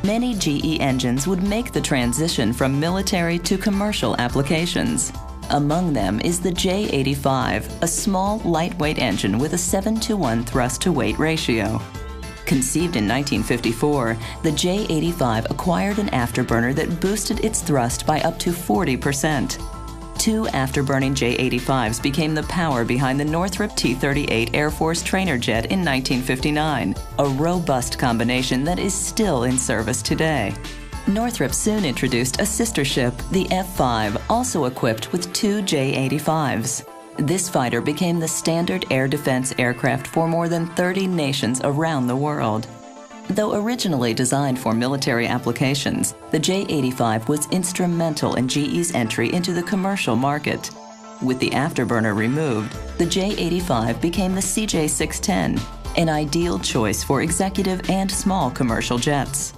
Many GE engines would make the transition from military to commercial applications. Among them is the J85, a small, lightweight engine with a 7-to-1 thrust-to-weight ratio. Conceived in 1954, the J85 acquired an afterburner that boosted its thrust by up to 40%. Two afterburning J85s became the power behind the Northrop T-38 Air Force trainer jet in 1959, a robust combination that is still in service today. Northrop soon introduced a sister ship, the F-5, also equipped with two J-85s. This fighter became the standard air defense aircraft for more than 30 nations around the world. Though originally designed for military applications, the J-85 was instrumental in GE's entry into the commercial market. With the afterburner removed, the J-85 became the CJ-610, an ideal choice for executive and small commercial jets.